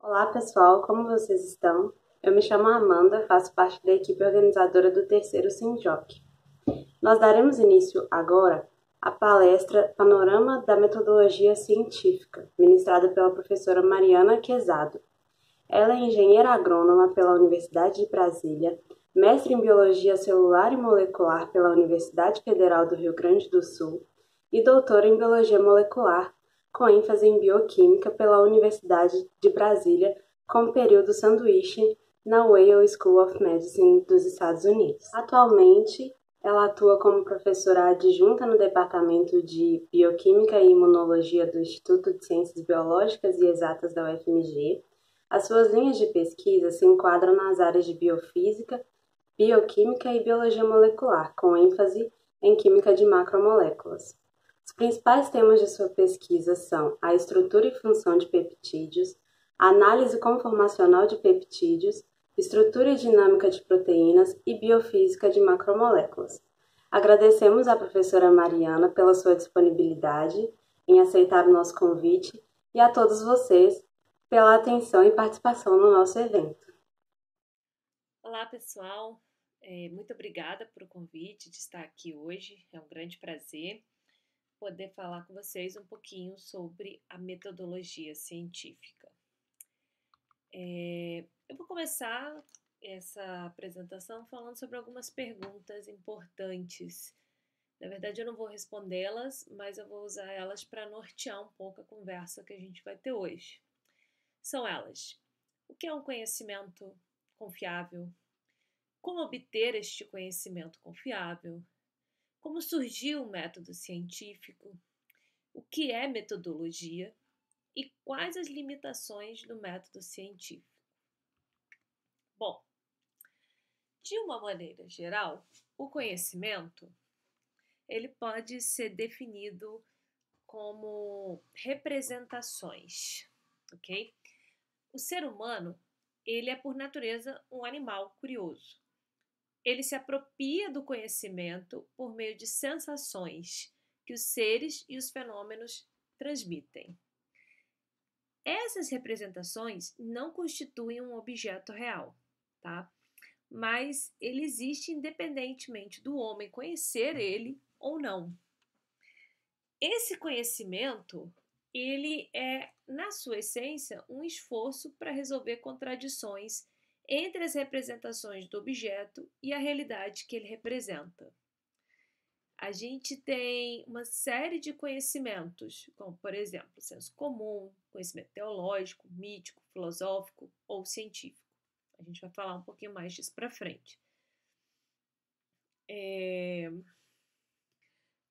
Olá pessoal, como vocês estão? Eu me chamo Amanda, faço parte da equipe organizadora do terceiro Sinjoc. Nós daremos início agora à palestra Panorama da Metodologia Científica, ministrada pela professora Mariana Quezado. Ela é engenheira agrônoma pela Universidade de Brasília, mestre em Biologia Celular e Molecular pela Universidade Federal do Rio Grande do Sul e doutora em Biologia Molecular, com ênfase em Bioquímica pela Universidade de Brasília, com período sanduíche na Weill School of Medicine dos Estados Unidos. Atualmente, ela atua como professora adjunta no Departamento de Bioquímica e Imunologia do Instituto de Ciências Biológicas e Exatas da UFMG. As suas linhas de pesquisa se enquadram nas áreas de biofísica, bioquímica e biologia molecular, com ênfase em química de macromoléculas. Os principais temas de sua pesquisa são a estrutura e função de peptídeos, a análise conformacional de peptídeos, estrutura e dinâmica de proteínas e biofísica de macromoléculas. Agradecemos à professora Mariana pela sua disponibilidade em aceitar o nosso convite e a todos vocês pela atenção e participação no nosso evento. Olá, pessoal. Muito obrigada por o convite de estar aqui hoje. É um grande prazer poder falar com vocês um pouquinho sobre a metodologia científica. Eu vou começar essa apresentação falando sobre algumas perguntas importantes. Na verdade, eu não vou respondê-las, mas eu vou usar elas para nortear um pouco a conversa que a gente vai ter hoje. São elas: o que é um conhecimento confiável? Como obter este conhecimento confiável? Como surgiu o método científico? O que é metodologia? E quais as limitações do método científico? Bom, de uma maneira geral, o conhecimento ele pode ser definido como representações, ok? O ser humano, ele é por natureza um animal curioso. Ele se apropria do conhecimento por meio de sensações que os seres e os fenômenos transmitem. Essas representações não constituem um objeto real, tá? Mas ele existe independentemente do homem conhecer ele ou não. Esse conhecimento, ele é, na sua essência, um esforço para resolver contradições entre as representações do objeto e a realidade que ele representa. A gente tem uma série de conhecimentos, como, por exemplo, senso comum, conhecimento teológico, mítico, filosófico ou científico. A gente vai falar um pouquinho mais disso para frente.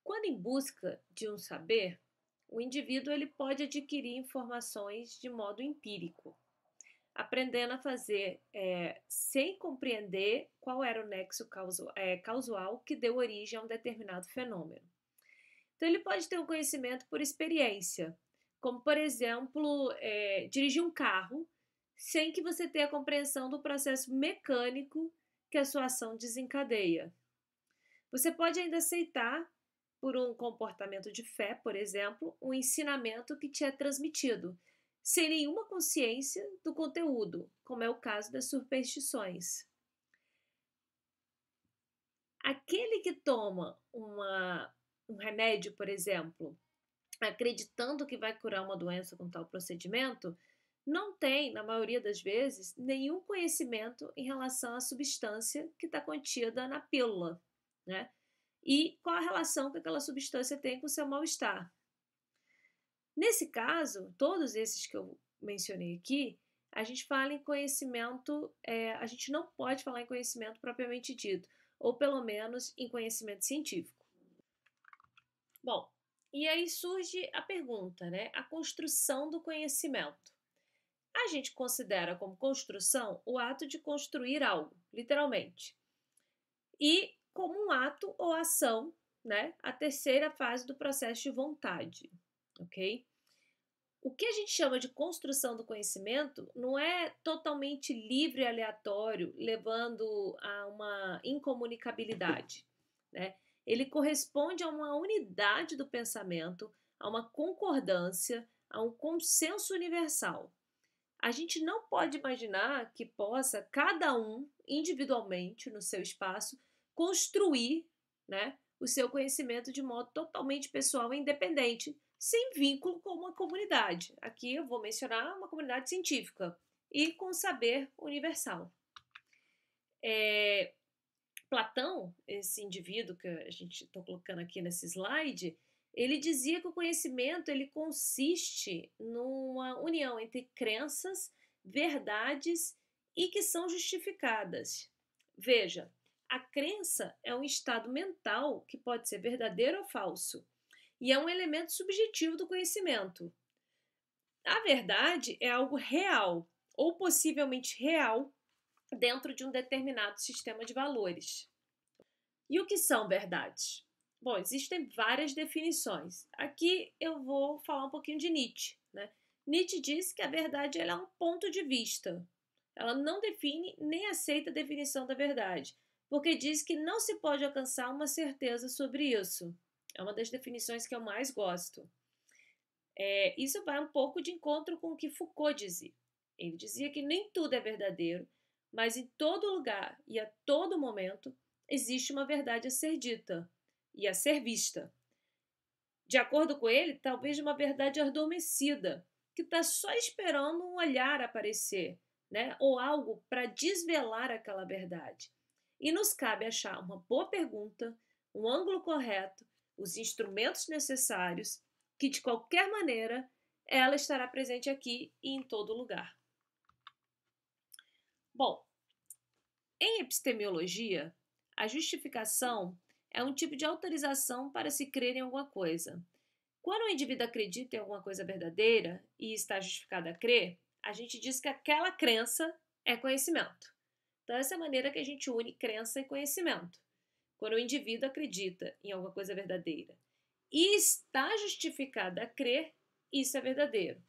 Quando em busca de um saber, o indivíduo ele pode adquirir informações de modo empírico, aprendendo a fazer sem compreender qual era o nexo causal que deu origem a um determinado fenômeno. Então, ele pode ter um conhecimento por experiência, como, por exemplo, dirigir um carro sem que você tenha a compreensão do processo mecânico que a sua ação desencadeia. Você pode ainda aceitar, por um comportamento de fé, por exemplo, um ensinamento que te é transmitido, sem nenhuma consciência do conteúdo, como é o caso das superstições. Aquele que toma um remédio, por exemplo, acreditando que vai curar uma doença com tal procedimento, não tem, na maioria das vezes, nenhum conhecimento em relação à substância que está contida na pílula, né? E qual a relação que aquela substância tem com o seu mal-estar. Nesse caso, todos esses que eu mencionei aqui, a gente fala em conhecimento, a gente não pode falar em conhecimento propriamente dito, ou pelo menos em conhecimento científico. Bom, e aí surge a pergunta, né? A construção do conhecimento. A gente considera como construção o ato de construir algo, literalmente. E como um ato ou ação, né? A terceira fase do processo de vontade, ok? O que a gente chama de construção do conhecimento não é totalmente livre e aleatório, levando a uma incomunicabilidade, né? Ele corresponde a uma unidade do pensamento, a uma concordância, a um consenso universal. a gente não pode imaginar que possa, cada um, individualmente, no seu espaço, construir, né, o seu conhecimento de modo totalmente pessoal e independente, sem vínculo com uma comunidade. Aqui eu vou mencionar uma comunidade científica e com saber universal. Platão, esse indivíduo que a gente está colocando aqui nesse slide, ele dizia que o conhecimento ele consiste numa união entre crenças, verdades e que são justificadas. Veja, a crença é um estado mental que pode ser verdadeiro ou falso e é um elemento subjetivo do conhecimento. A verdade é algo real ou possivelmente real dentro de um determinado sistema de valores. E o que são verdades? Bom, existem várias definições. Aqui eu vou falar um pouquinho de Nietzsche, né? Nietzsche diz que a verdade ela é um ponto de vista. Ela não define nem aceita a definição da verdade, porque diz que não se pode alcançar uma certeza sobre isso. É uma das definições que eu mais gosto. Isso vai um pouco de encontro com o que Foucault dizia. Ele dizia que nem tudo é verdadeiro, mas em todo lugar e a todo momento existe uma verdade a ser dita e a ser vista. De acordo com ele, talvez uma verdade adormecida, que está só esperando um olhar aparecer, né? Ou algo para desvelar aquela verdade. E nos cabe achar uma boa pergunta, um ângulo correto, os instrumentos necessários, que de qualquer maneira ela estará presente aqui e em todo lugar. Bom, em epistemologia, a justificação é um tipo de autorização para se crer em alguma coisa. Quando o indivíduo acredita em alguma coisa verdadeira e está justificado a crer, a gente diz que aquela crença é conhecimento. Então, essa é a maneira que a gente une crença e conhecimento. Quando o indivíduo acredita em alguma coisa verdadeira e está justificado a crer, isso é verdadeiro.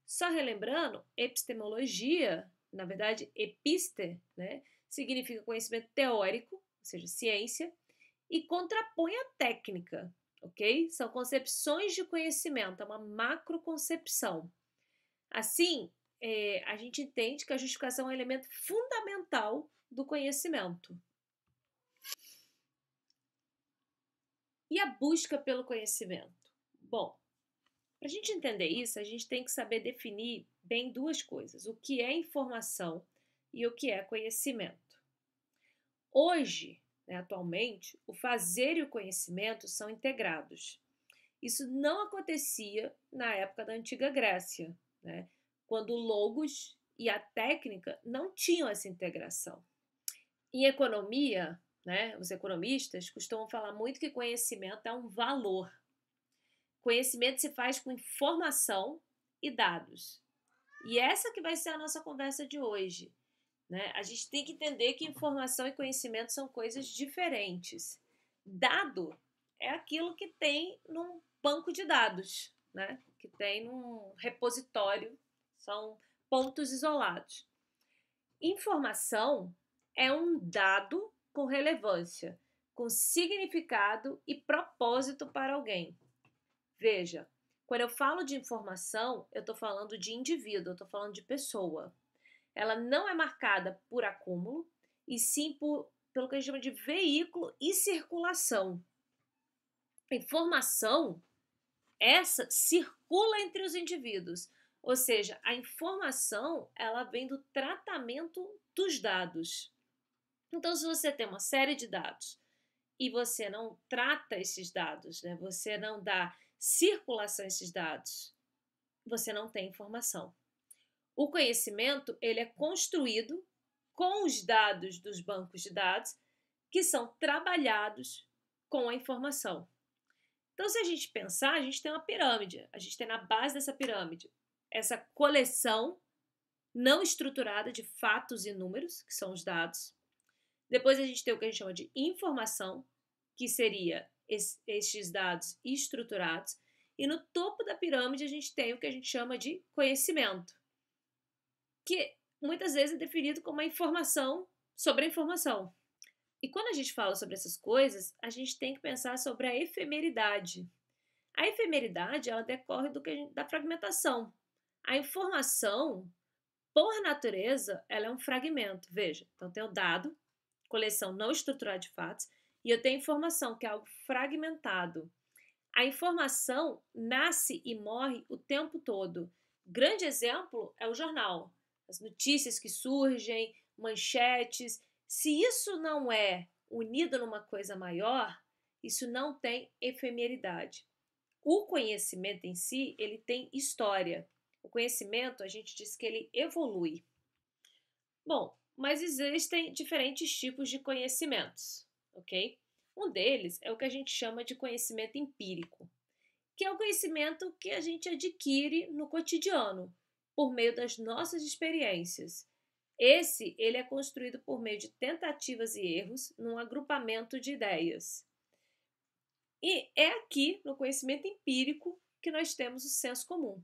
Só relembrando, epistemologia, na verdade, episte, né, significa conhecimento teórico, ou seja, ciência, e contrapõe a técnica, ok? São concepções de conhecimento, é uma macroconcepção. Assim, a gente entende que a justificação é um elemento fundamental do conhecimento. E a busca pelo conhecimento? Bom, para a gente entender isso, a gente tem que saber definir bem duas coisas: o que é informação e o que é conhecimento. Hoje, atualmente, o fazer e o conhecimento são integrados. Isso não acontecia na época da Antiga Grécia, né, quando o logos e a técnica não tinham essa integração. Em economia, né, os economistas costumam falar muito que conhecimento é um valor. Conhecimento se faz com informação e dados. E essa que vai ser a nossa conversa de hoje. Né? A gente tem que entender que informação e conhecimento são coisas diferentes. Dado é aquilo que tem num banco de dados, né? Que tem num repositório, são pontos isolados. Informação é um dado com relevância, com significado e propósito para alguém. Veja, quando eu falo de informação, eu estou falando de indivíduo, eu estou falando de pessoa. Ela não é marcada por acúmulo, e sim pelo que a gente chama de veículo e circulação. A informação, essa circula entre os indivíduos, ou seja, a informação ela vem do tratamento dos dados. Então, se você tem uma série de dados e você não trata esses dados, né, você não dá circulação a esses dados, você não tem informação. O conhecimento ele é construído com os dados dos bancos de dados que são trabalhados com a informação. Então, se a gente pensar, a gente tem uma pirâmide. A gente tem na base dessa pirâmide essa coleção não estruturada de fatos e números, que são os dados. Depois a gente tem o que a gente chama de informação, que seria estes dados estruturados. E no topo da pirâmide a gente tem o que a gente chama de conhecimento, que muitas vezes é definido como a informação sobre a informação. E quando a gente fala sobre essas coisas, a gente tem que pensar sobre a efemeridade. A efemeridade ela decorre da fragmentação. A informação por natureza, ela é um fragmento. Veja, então tem o dado, coleção não estruturada de fatos, e eu tenho informação, que é algo fragmentado. A informação nasce e morre o tempo todo. Grande exemplo é o jornal. As notícias que surgem, manchetes. Se isso não é unido numa coisa maior, isso não tem efemeridade. O conhecimento em si, ele tem história. O conhecimento, a gente diz que ele evolui. Bom, mas existem diferentes tipos de conhecimentos, ok? Um deles é o que a gente chama de conhecimento empírico, que é o conhecimento que a gente adquire no cotidiano, por meio das nossas experiências. Ele é construído por meio de tentativas e erros num agrupamento de ideias. E é aqui, no conhecimento empírico, que nós temos o senso comum.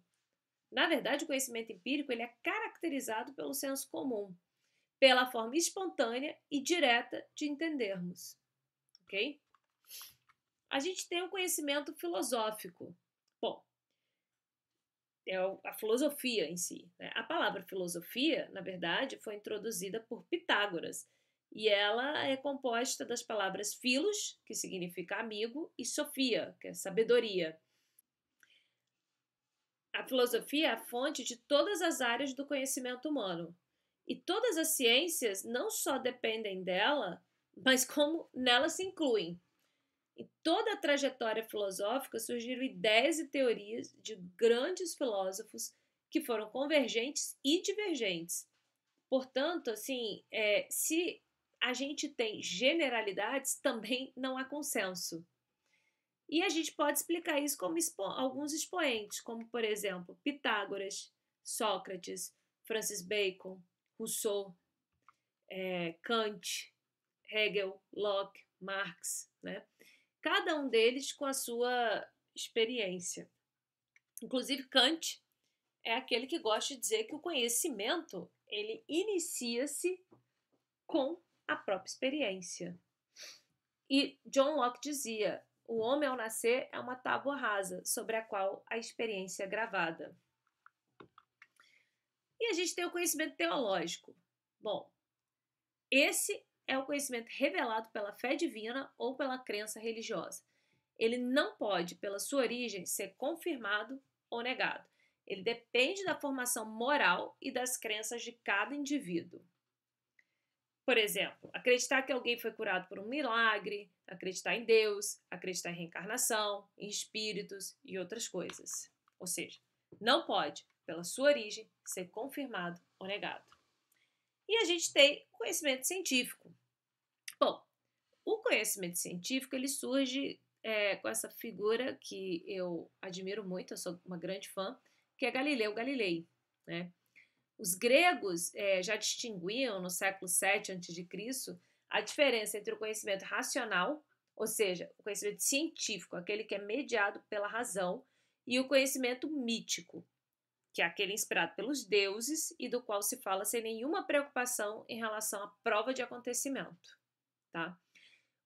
Na verdade, o conhecimento empírico ele é caracterizado pelo senso comum, pela forma espontânea e direta de entendermos. Ok? A gente tem o conhecimento filosófico. Bom, é a filosofia em si, né? A palavra filosofia, na verdade, foi introduzida por Pitágoras, e ela é composta das palavras philos, que significa amigo, e sophia, que é sabedoria. A filosofia é a fonte de todas as áreas do conhecimento humano. E todas as ciências não só dependem dela, mas como nela se incluem. Em toda a trajetória filosófica surgiram ideias e teorias de grandes filósofos que foram convergentes e divergentes. Portanto, assim, se a gente tem generalidades, também não há consenso. E a gente pode explicar isso como alguns expoentes, como, por exemplo, Pitágoras, Sócrates, Francis Bacon, Rousseau, Kant, Hegel, Locke, Marx, né? Cada um deles com a sua experiência. Inclusive, Kant é aquele que gosta de dizer que o conhecimento ele inicia-se com a própria experiência. E John Locke dizia: o homem ao nascer é uma tábua rasa sobre a qual a experiência é gravada. E a gente tem o conhecimento teológico. Bom, esse é o conhecimento revelado pela fé divina ou pela crença religiosa. Ele não pode, pela sua origem, ser confirmado ou negado. Ele depende da formação moral e das crenças de cada indivíduo. Por exemplo, acreditar que alguém foi curado por um milagre, acreditar em Deus, acreditar em reencarnação, em espíritos e outras coisas. Ou seja, não pode, pela sua origem, ser confirmado ou negado. E a gente tem o conhecimento científico. Bom, o conhecimento científico ele surge com essa figura que eu admiro muito, eu sou uma grande fã, que é Galileu Galilei, né? Os gregos já distinguiam no século VII a.C. a diferença entre o conhecimento racional, ou seja, o conhecimento científico, aquele que é mediado pela razão, e o conhecimento mítico, que é aquele inspirado pelos deuses e do qual se fala sem nenhuma preocupação em relação à prova de acontecimento, tá?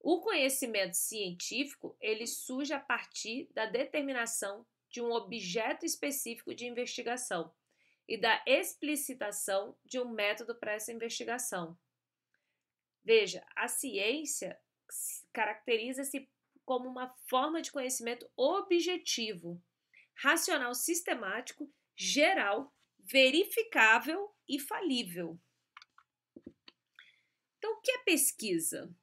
O conhecimento científico, ele surge a partir da determinação de um objeto específico de investigação e da explicitação de um método para essa investigação. Veja, a ciência caracteriza-se como uma forma de conhecimento objetivo, racional sistemático, geral, verificável e falível. Então, o que é pesquisa?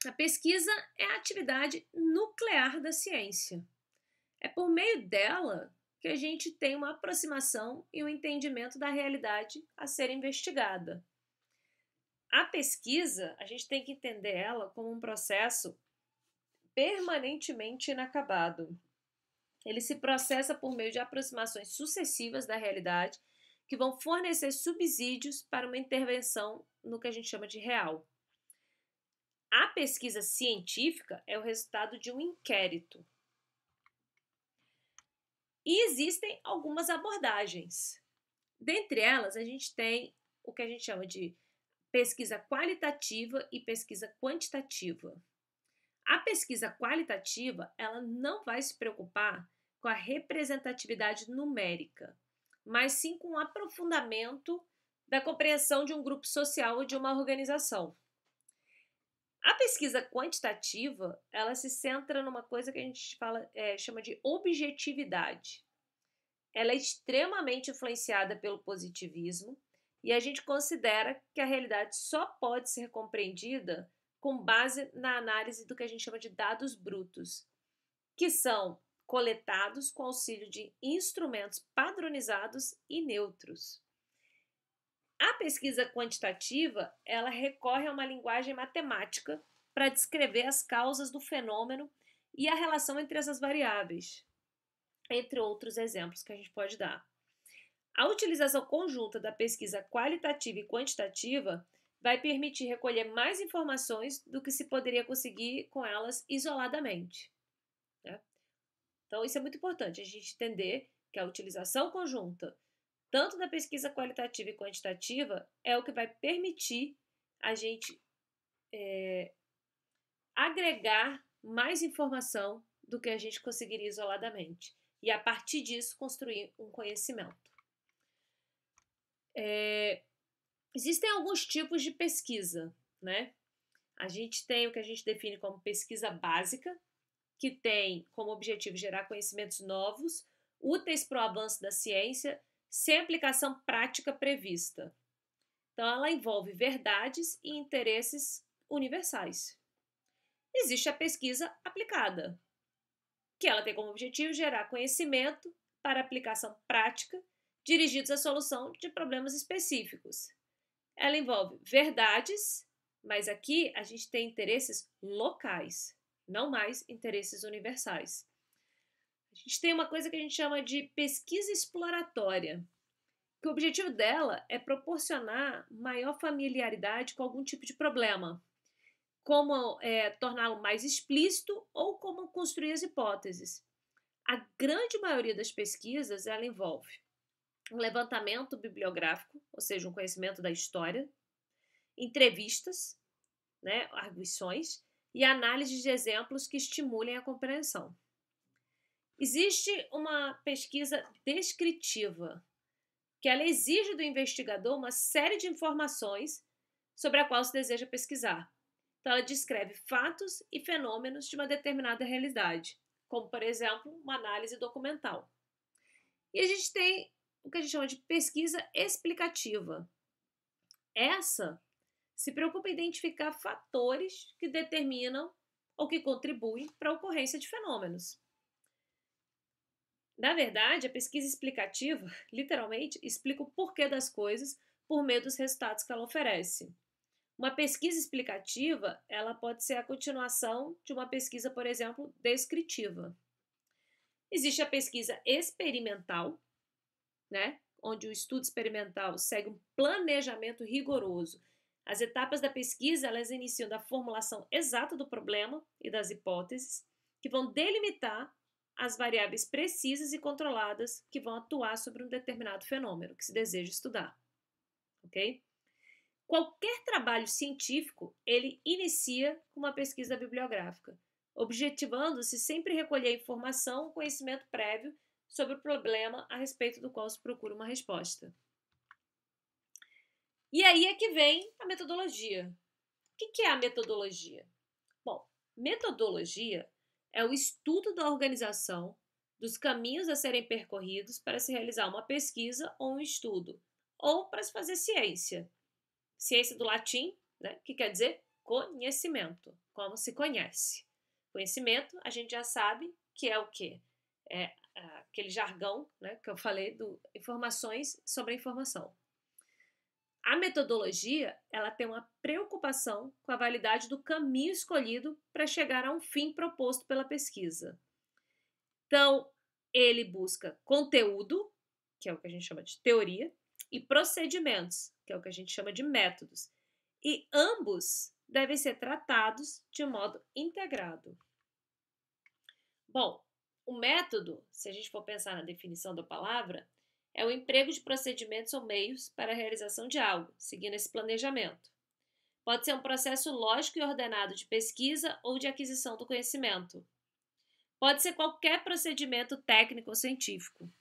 A pesquisa é a atividade nuclear da ciência. É por meio dela que a gente tem uma aproximação e um entendimento da realidade a ser investigada. A pesquisa, a gente tem que entender ela como um processo permanentemente inacabado. Ele se processa por meio de aproximações sucessivas da realidade que vão fornecer subsídios para uma intervenção no que a gente chama de real. A pesquisa científica é o resultado de um inquérito. E existem algumas abordagens. Dentre elas, a gente tem o que a gente chama de pesquisa qualitativa e pesquisa quantitativa. A pesquisa qualitativa, ela não vai se preocupar com a representatividade numérica, mas sim com o aprofundamento da compreensão de um grupo social ou de uma organização. A pesquisa quantitativa, ela se centra numa coisa que a gente chama de objetividade. Ela é extremamente influenciada pelo positivismo e a gente considera que a realidade só pode ser compreendida com base na análise do que a gente chama de dados brutos, que são coletados com auxílio de instrumentos padronizados e neutros. A pesquisa quantitativa, ela recorre a uma linguagem matemática para descrever as causas do fenômeno e a relação entre essas variáveis, entre outros exemplos que a gente pode dar. A utilização conjunta da pesquisa qualitativa e quantitativa vai permitir recolher mais informações do que se poderia conseguir com elas isoladamente, né? Então, isso é muito importante, a gente entender que a utilização conjunta tanto da pesquisa qualitativa e quantitativa é o que vai permitir a gente agregar mais informação do que a gente conseguiria isoladamente e, a partir disso, construir um conhecimento. Existem alguns tipos de pesquisa, né? A gente tem o que a gente define como pesquisa básica, que tem como objetivo gerar conhecimentos novos, úteis para o avanço da ciência, sem aplicação prática prevista. Então, ela envolve verdades e interesses universais. Existe a pesquisa aplicada, que ela tem como objetivo gerar conhecimento para aplicação prática, dirigidos à solução de problemas específicos. Ela envolve verdades, mas aqui a gente tem interesses locais, não mais interesses universais. A gente tem uma coisa que a gente chama de pesquisa exploratória, que o objetivo dela é proporcionar maior familiaridade com algum tipo de problema, como torná-lo mais explícito ou como construir as hipóteses. A grande maioria das pesquisas ela envolve um levantamento bibliográfico, ou seja, um conhecimento da história, entrevistas, né, arguições e análise de exemplos que estimulem a compreensão. Existe uma pesquisa descritiva, que ela exige do investigador uma série de informações sobre a qual se deseja pesquisar. Então, ela descreve fatos e fenômenos de uma determinada realidade, como, por exemplo, uma análise documental. E a gente tem o que a gente chama de pesquisa explicativa. Essa se preocupa em identificar fatores que determinam ou que contribuem para a ocorrência de fenômenos. Na verdade, a pesquisa explicativa, literalmente, explica o porquê das coisas por meio dos resultados que ela oferece. Uma pesquisa explicativa, ela pode ser a continuação de uma pesquisa, por exemplo, descritiva. Existe a pesquisa experimental, né, onde o estudo experimental segue um planejamento rigoroso. As etapas da pesquisa, elas iniciam da formulação exata do problema e das hipóteses, que vão delimitar as variáveis precisas e controladas que vão atuar sobre um determinado fenômeno que se deseja estudar. Ok? Qualquer trabalho científico, ele inicia com uma pesquisa bibliográfica, objetivando-se sempre recolher informação ou conhecimento prévio sobre o problema a respeito do qual se procura uma resposta. E aí é que vem a metodologia. O que é a metodologia? Bom, metodologia é o estudo da organização dos caminhos a serem percorridos para se realizar uma pesquisa ou um estudo, ou para se fazer ciência. Ciência do latim, né, que quer dizer conhecimento, como se conhece. Conhecimento, a gente já sabe que é o quê? É aquele jargão, né, que eu falei, informações sobre a informação. A metodologia, ela tem uma preocupação com a validade do caminho escolhido para chegar a um fim proposto pela pesquisa. Então, ele busca conteúdo, que é o que a gente chama de teoria, e procedimentos, que é o que a gente chama de métodos. E ambos devem ser tratados de modo integrado. Bom, o método, se a gente for pensar na definição da palavra, é o emprego de procedimentos ou meios para a realização de algo, seguindo esse planejamento. Pode ser um processo lógico e ordenado de pesquisa ou de aquisição do conhecimento. Pode ser qualquer procedimento técnico ou científico.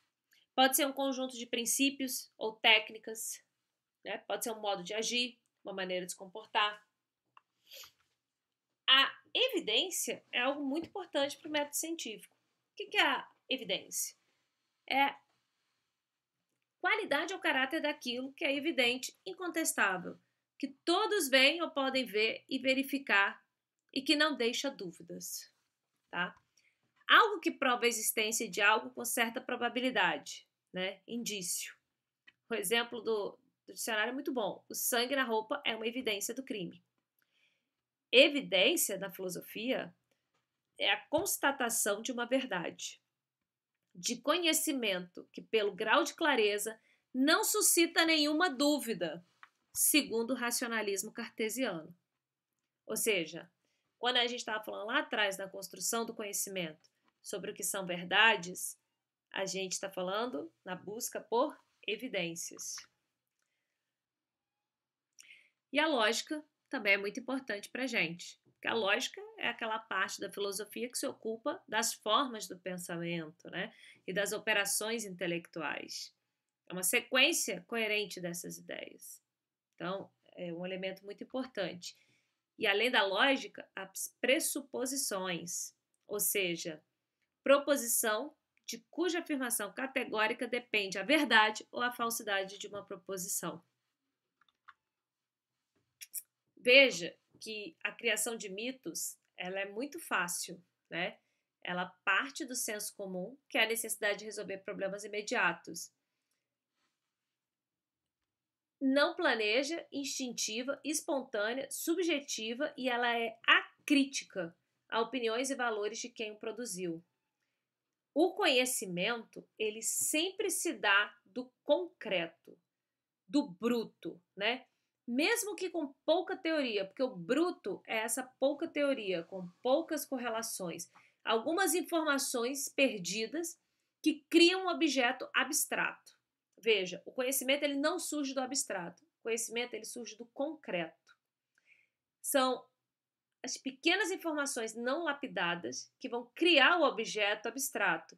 Pode ser um conjunto de princípios ou técnicas. né? Pode ser um modo de agir, uma maneira de se comportar. A evidência é algo muito importante para o método científico. O que é a evidência? É qualidade ou caráter daquilo que é evidente, incontestável, que todos veem ou podem ver e verificar e que não deixa dúvidas, tá? Algo que prova a existência de algo com certa probabilidade, né? Indício. O exemplo do dicionário é muito bom. O sangue na roupa é uma evidência do crime. Evidência, na filosofia, é a constatação de uma verdade, de conhecimento que, pelo grau de clareza, não suscita nenhuma dúvida, segundo o racionalismo cartesiano. Ou seja, quando a gente estava falando lá atrás na construção do conhecimento sobre o que são verdades, a gente está falando na busca por evidências. E a lógica também é muito importante para a gente, porque a lógica é aquela parte da filosofia que se ocupa das formas do pensamento, né? E das operações intelectuais. É uma sequência coerente dessas ideias. Então, é um elemento muito importante. E além da lógica, as pressuposições, ou seja, proposição de cuja afirmação categórica depende a verdade ou a falsidade de uma proposição. Veja que a criação de mitos, ela é muito fácil, né? Ela parte do senso comum, que é a necessidade de resolver problemas imediatos. Não planeja, instintiva, espontânea, subjetiva e ela é acrítica a opiniões e valores de quem o produziu. O conhecimento, ele sempre se dá do concreto, do bruto, né? Mesmo que com pouca teoria, porque o bruto é essa pouca teoria, com poucas correlações, algumas informações perdidas que criam um objeto abstrato. Veja, o conhecimento ele não surge do abstrato, o conhecimento ele surge do concreto. São as pequenas informações não lapidadas que vão criar o objeto abstrato.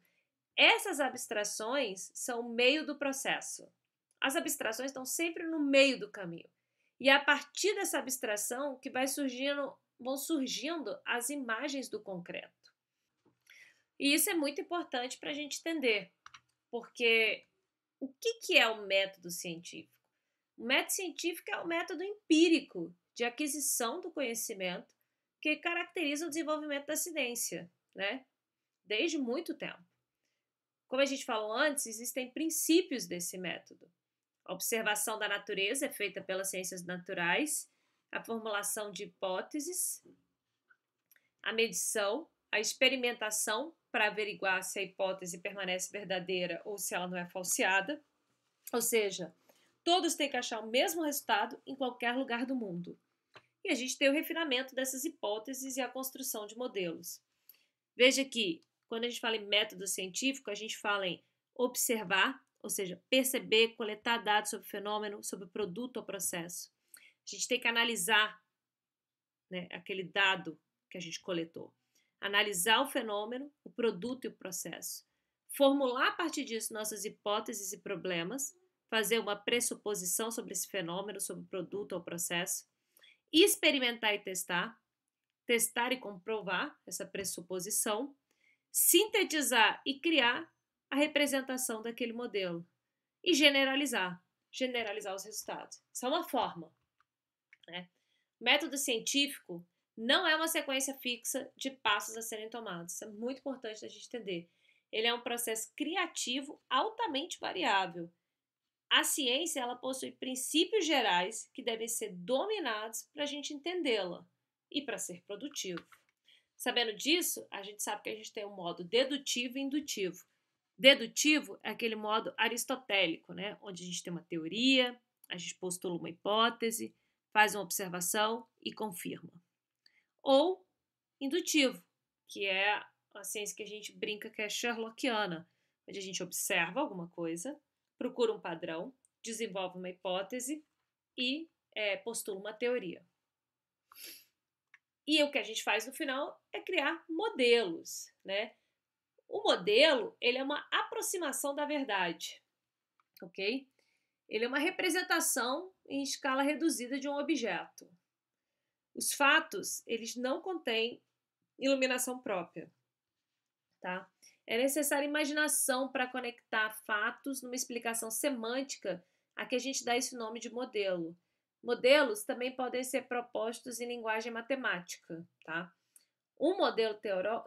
Essas abstrações são o meio do processo. As abstrações estão sempre no meio do caminho. E é a partir dessa abstração que vão surgindo as imagens do concreto. E isso é muito importante para a gente entender, porque o que é o método científico? O método científico é o método empírico de aquisição do conhecimento que caracteriza o desenvolvimento da ciência, né? Desde muito tempo. Como a gente falou antes, existem princípios desse método. A observação da natureza é feita pelas ciências naturais, a formulação de hipóteses, a medição, a experimentação para averiguar se a hipótese permanece verdadeira ou se ela não é falseada. Ou seja, todos têm que achar o mesmo resultado em qualquer lugar do mundo. E a gente tem o refinamento dessas hipóteses e a construção de modelos. Veja que, quando a gente fala em método científico, a gente fala em observar, ou seja, perceber, coletar dados sobre o fenômeno, sobre o produto ou processo. A gente tem que analisar, né, aquele dado que a gente coletou. Analisar o fenômeno, o produto e o processo. Formular a partir disso nossas hipóteses e problemas, fazer uma pressuposição sobre esse fenômeno, sobre o produto ou processo, experimentar e testar e comprovar essa pressuposição, sintetizar e criar a representação daquele modelo e generalizar os resultados. Isso é uma forma, né? O método científico não é uma sequência fixa de passos a serem tomados. Isso é muito importante a gente entender. Ele é um processo criativo altamente variável. A ciência ela possui princípios gerais que devem ser dominados para a gente entendê-la e para ser produtivo. Sabendo disso, a gente sabe que a gente tem um modo dedutivo e indutivo. Dedutivo é aquele modo aristotélico, né? Onde a gente tem uma teoria, a gente postula uma hipótese, faz uma observação e confirma. Ou indutivo, que é a ciência que a gente brinca que é sherlockiana, onde a gente observa alguma coisa, procura um padrão, desenvolve uma hipótese e postula uma teoria. E o que a gente faz no final é criar modelos, né? O modelo, ele é uma aproximação da verdade, ok? Ele é uma representação em escala reduzida de um objeto. Os fatos, eles não contêm iluminação própria, tá? É necessária imaginação para conectar fatos numa explicação semântica a que a gente dá esse nome de modelo. Modelos também podem ser propostos em linguagem matemática, tá? Um modelo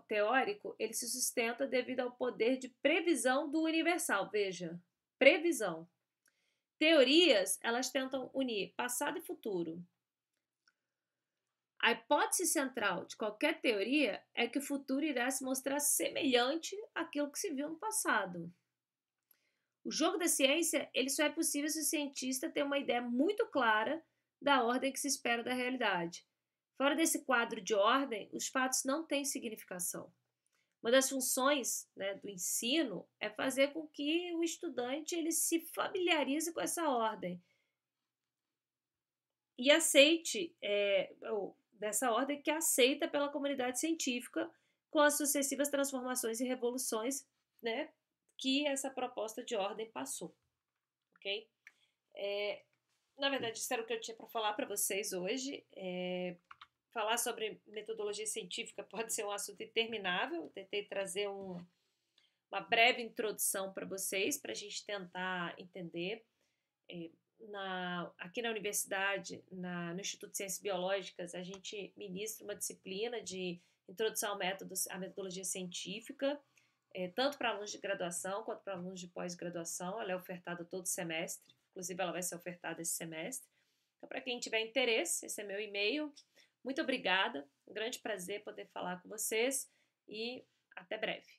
teórico, ele se sustenta devido ao poder de previsão do universal. Veja, previsão. Teorias, elas tentam unir passado e futuro. A hipótese central de qualquer teoria é que o futuro irá se mostrar semelhante àquilo que se viu no passado. O jogo da ciência, ele só é possível se o cientista tem uma ideia muito clara da ordem que se espera da realidade. Fora desse quadro de ordem, os fatos não têm significação. Uma das funções, né, do ensino é fazer com que o estudante ele se familiarize com essa ordem e aceite dessa ordem que é aceita pela comunidade científica com as sucessivas transformações e revoluções, né, que essa proposta de ordem passou, ok? Na verdade, isso era o que eu tinha para falar para vocês hoje. Falar sobre metodologia científica pode ser um assunto interminável. Eu tentei trazer uma breve introdução para vocês, para a gente tentar entender. Aqui na universidade, no Instituto de Ciências Biológicas, a gente ministra uma disciplina de introdução à metodologia científica, tanto para alunos de graduação quanto para alunos de pós-graduação. Ela é ofertada todo semestre, inclusive ela vai ser ofertada esse semestre. Então, para quem tiver interesse, esse é meu e-mail. Muito obrigada, um grande prazer poder falar com vocês e até breve.